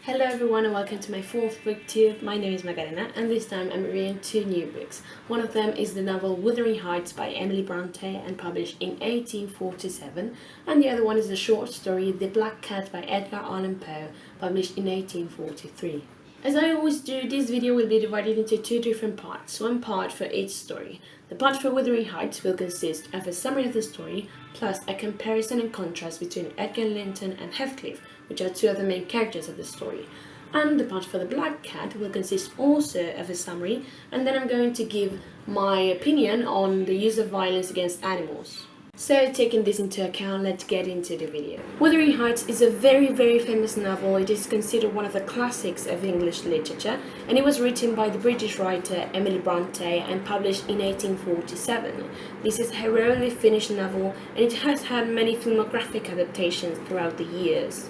Hello everyone and welcome to my fourth booktube. My name is Magdalena and this time I'm reading two new books. One of them is the novel Wuthering Heights by Emily Brontë and published in 1847, and the other one is the short story The Black Cat by Edgar Allan Poe, published in 1843. As I always do, this video will be divided into two different parts, one part for each story. The part for Wuthering Heights will consist of a summary of the story, plus a comparison and contrast between Edgar, Linton and Heathcliff, which are two of the main characters of the story. And the part for the Black Cat will consist also of a summary, and then I'm going to give my opinion on the use of violence against animals. So, taking this into account, let's get into the video. Wuthering Heights is a very famous novel. It is considered one of the classics of English literature, and it was written by the British writer Emily Brontë and published in 1847. This is her only finished novel, and it has had many filmographic adaptations throughout the years.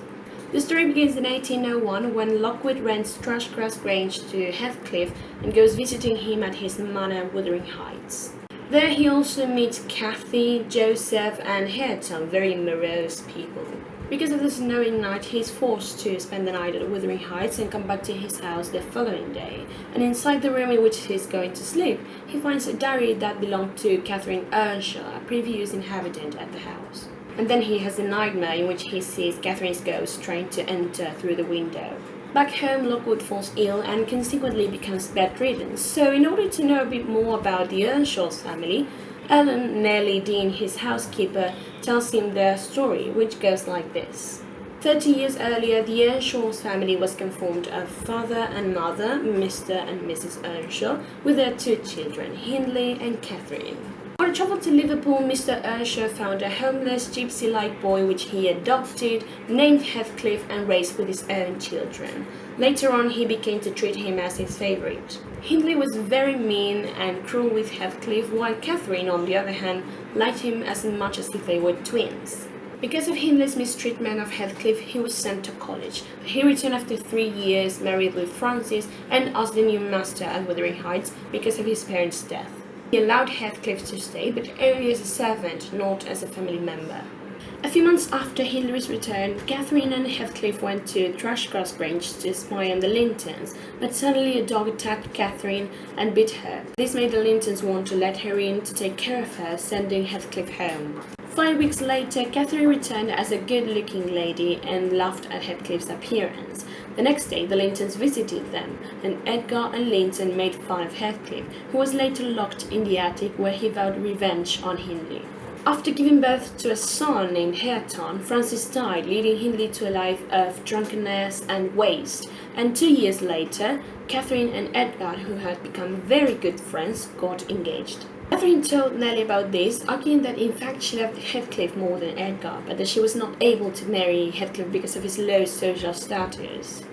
The story begins in 1801 when Lockwood rents Thrushcross Grange to Heathcliff and goes visiting him at his manor Wuthering Heights. There he also meets Cathy, Joseph and Hareton, very morose people. Because of the snowing night, he is forced to spend the night at Wuthering Heights and come back to his house the following day. And inside the room in which he is going to sleep, he finds a diary that belonged to Catherine Earnshaw, a previous inhabitant at the house. And then he has a nightmare in which he sees Catherine's ghost trying to enter through the window. Back home, Lockwood falls ill and consequently becomes bedridden. So in order to know a bit more about the Earnshaws family, Ellen Nellie Dean, his housekeeper, tells him their story, which goes like this. 30 years earlier, the Earnshaws family was conformed of father and mother, Mr. and Mrs. Earnshaw, with their two children, Hindley and Catherine. On a travel to Liverpool, Mr. Earnshaw found a homeless, gypsy-like boy which he adopted, named Heathcliff and raised with his own children. Later on, he began to treat him as his favourite. Hindley was very mean and cruel with Heathcliff, while Catherine, on the other hand, liked him as much as if they were twins. Because of Hindley's mistreatment of Heathcliff, he was sent to college. He returned after 3 years, married with Frances, and asked the new master at Wuthering Heights because of his parents' death. He allowed Heathcliff to stay, but only as a servant, not as a family member. A few months after Hindley's return, Catherine and Heathcliff went to Thrushcross Grange to spy on the Lintons, but suddenly a dog attacked Catherine and bit her. This made the Lintons want to let her in to take care of her, sending Heathcliff home. 5 weeks later, Catherine returned as a good-looking lady and laughed at Heathcliff's appearance. The next day, the Lintons visited them, and Edgar and Linton made fun of Heathcliff, who was later locked in the attic where he vowed revenge on Hindley. After giving birth to a son named Hareton, Frances died, leading Hindley to a life of drunkenness and waste, and 2 years later, Catherine and Edgar, who had become very good friends, got engaged. Catherine told Nellie about this, arguing that in fact she loved Heathcliff more than Edgar, but that she was not able to marry Heathcliff because of his low social status.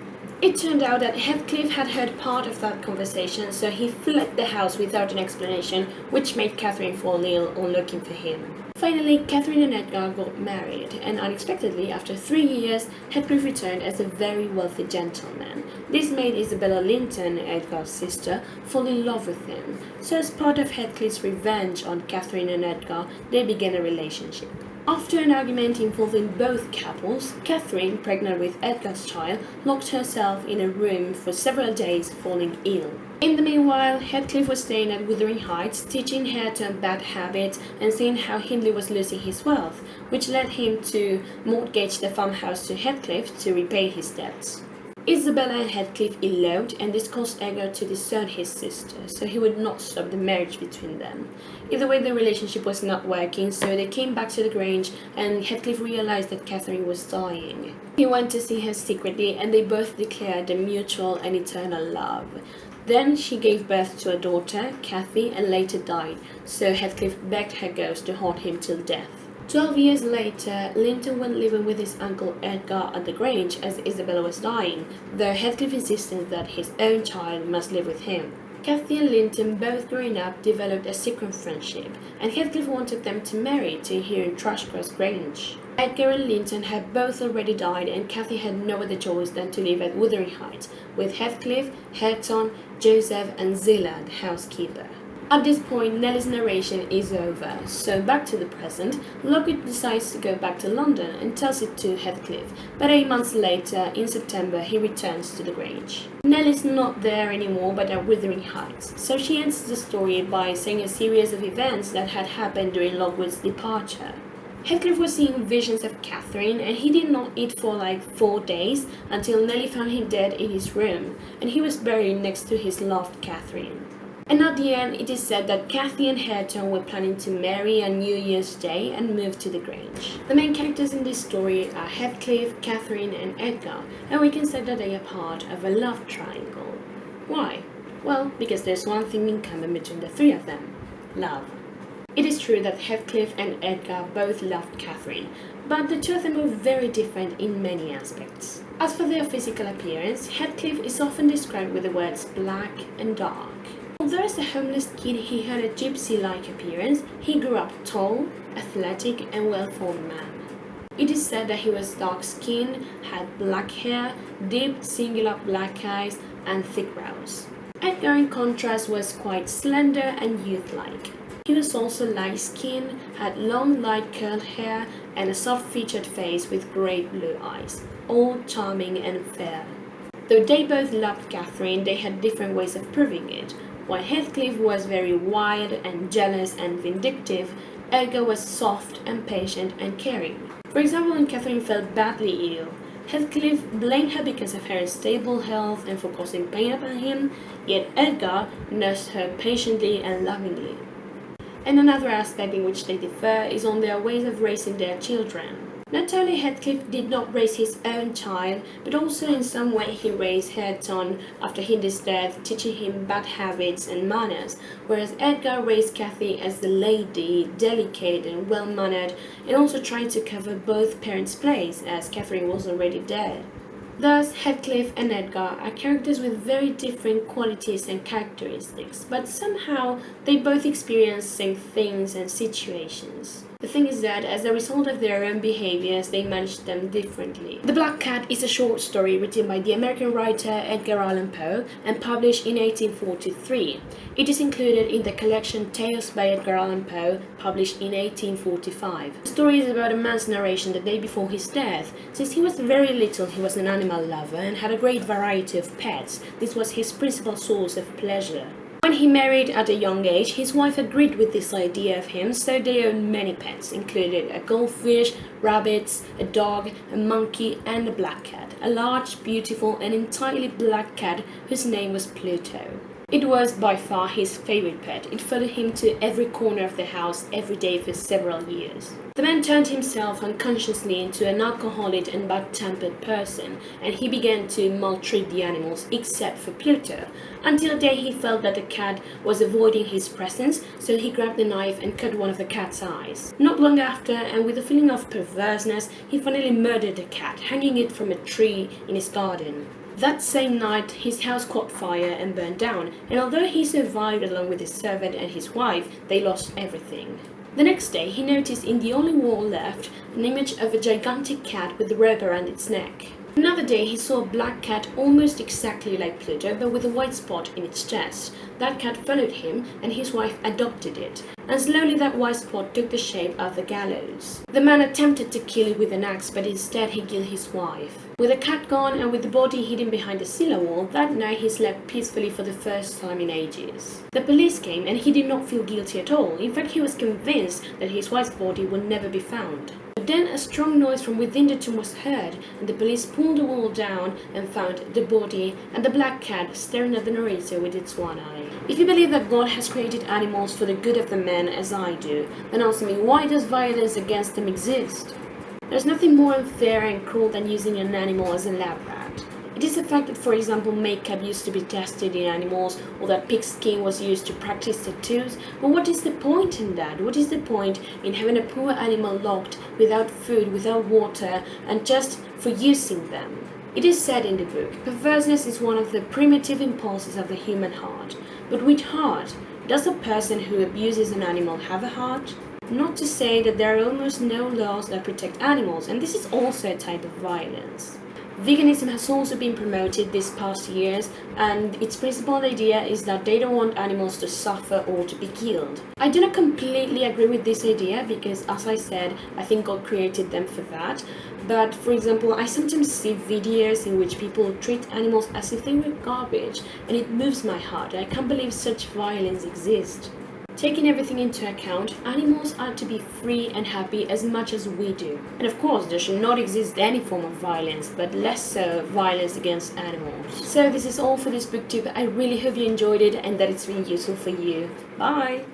It turned out that Heathcliff had heard part of that conversation, so he fled the house without an explanation, which made Catherine fall ill on looking for him. Finally, Catherine and Edgar got married, and unexpectedly, after 3 years, Heathcliff returned as a very wealthy gentleman. This made Isabella Linton, Edgar's sister, fall in love with him. So as part of Heathcliff's revenge on Catherine and Edgar, they began a relationship. After an argument involving both couples, Catherine, pregnant with Edgar's child, locked herself in a room for several days, falling ill. In the meanwhile, Heathcliff was staying at Wuthering Heights, teaching Hareton bad habits and seeing how Hindley was losing his wealth, which led him to mortgage the farmhouse to Heathcliff to repay his debts. Isabella and Heathcliff eloped, and this caused Edgar to disown his sister, so he would not stop the marriage between them. Either way, the relationship was not working, so they came back to the Grange, and Heathcliff realized that Catherine was dying. He went to see her secretly, and they both declared a mutual and eternal love. Then she gave birth to a daughter, Cathy, and later died, so Heathcliff begged her ghost to haunt him till death. 12 years later, Linton went living with his uncle Edgar at the Grange as Isabella was dying, though Heathcliff insisted that his own child must live with him. Cathy and Linton, both growing up, developed a secret friendship, and Heathcliff wanted them to marry to here in Thrushcross Grange. Edgar and Linton had both already died, and Cathy had no other choice than to live at Wuthering Heights with Heathcliff, Hareton, Joseph and Zillah, the housekeeper. At this point, Nellie's narration is over, so back to the present, Lockwood decides to go back to London and tells it to Heathcliff, but 8 months later, in September, he returns to the Grange. Nellie's not there anymore but at Wuthering Heights, so she ends the story by saying a series of events that had happened during Lockwood's departure. Heathcliff was seeing visions of Catherine, and he did not eat for like 4 days until Nellie found him dead in his room, and he was buried next to his loved Catherine. And at the end, it is said that Cathy and Hareton were planning to marry on New Year's Day and move to the Grange. The main characters in this story are Heathcliff, Catherine and Edgar, and we can say that they are part of a love triangle. Why? Well, because there's one thing in common between the three of them: love. It is true that Heathcliff and Edgar both loved Catherine, but the two of them were very different in many aspects. As for their physical appearance, Heathcliff is often described with the words black and dark. Although as a homeless kid he had a gypsy-like appearance, he grew up tall, athletic and well-formed man. It is said that he was dark-skinned, had black hair, deep, singular black eyes and thick brows. Edgar, in contrast, was quite slender and youth-like. He was also light-skinned, had long, light curled hair and a soft-featured face with great blue eyes, all charming and fair. Though they both loved Catherine, they had different ways of proving it. While Heathcliff was very wild and jealous and vindictive, Edgar was soft and patient and caring. For example, when Catherine fell badly ill, Heathcliff blamed her because of her unstable health and for causing pain upon him, yet Edgar nursed her patiently and lovingly. And another aspect in which they differ is on their ways of raising their children. Not only Heathcliff did not raise his own child, but also in some way he raised Hareton after Hindley's death, teaching him bad habits and manners, whereas Edgar raised Cathy as the lady, delicate and well-mannered, and also trying to cover both parents' place, as Catherine was already dead. Thus, Heathcliff and Edgar are characters with very different qualities and characteristics, but somehow they both experience the same things and situations. The thing is that, as a result of their own behaviors, they manage them differently. The Black Cat is a short story written by the American writer Edgar Allan Poe and published in 1843. It is included in the collection Tales by Edgar Allan Poe, published in 1845. The story is about a man's narration the day before his death. Since he was very little, he was an animal lover and had a great variety of pets. This was his principal source of pleasure. When he married at a young age, his wife agreed with this idea of him, so they owned many pets, including a goldfish, rabbits, a dog, a monkey and a black cat, a large, beautiful and entirely black cat whose name was Pluto. It was by far his favorite pet. It followed him to every corner of the house every day for several years. The man turned himself unconsciously into an alcoholic and bad-tempered person, and he began to maltreat the animals except for Pluto, until the day he felt that the cat was avoiding his presence, so he grabbed a knife and cut one of the cat's eyes. Not long after, and with a feeling of perverseness, he finally murdered the cat, hanging it from a tree in his garden. That same night, his house caught fire and burned down, and although he survived along with his servant and his wife, they lost everything. The next day, he noticed in the only wall left an image of a gigantic cat with a rope around its neck. Another day, he saw a black cat almost exactly like Pluto, but with a white spot in its chest. That cat followed him, and his wife adopted it, and slowly that white spot took the shape of the gallows. The man attempted to kill it with an axe, but instead he killed his wife. With the cat gone and with the body hidden behind the cellar wall, that night he slept peacefully for the first time in ages. The police came, and he did not feel guilty at all. In fact, he was convinced that his wife's body would never be found. But then a strong noise from within the tomb was heard, and the police pulled the wall down and found the body and the black cat staring at the narrator with its one eye. If you believe that God has created animals for the good of the man, as I do, then ask me, why does violence against them exist? There's nothing more unfair and cruel than using an animal as a lab rat. It is a fact that, for example, makeup used to be tested in animals, or that pig skin was used to practice tattoos, but what is the point in that? What is the point in having a poor animal locked, without food, without water, and just for using them? It is said in the book, perverseness is one of the primitive impulses of the human heart. But with heart, does a person who abuses an animal have a heart? Not to say that there are almost no laws that protect animals, and this is also a type of violence. Veganism has also been promoted this past years, and its principal idea is that they don't want animals to suffer or to be killed. I do not completely agree with this idea because, as I said, I think God created them for that. But for example, I sometimes see videos in which people treat animals as if they were garbage, and it moves my heart. I can't believe such violence exists. Taking everything into account, animals are to be free and happy as much as we do. And of course, there should not exist any form of violence, but less so violence against animals. So this is all for this booktube. I really hope you enjoyed it and that it's been useful for you. Bye!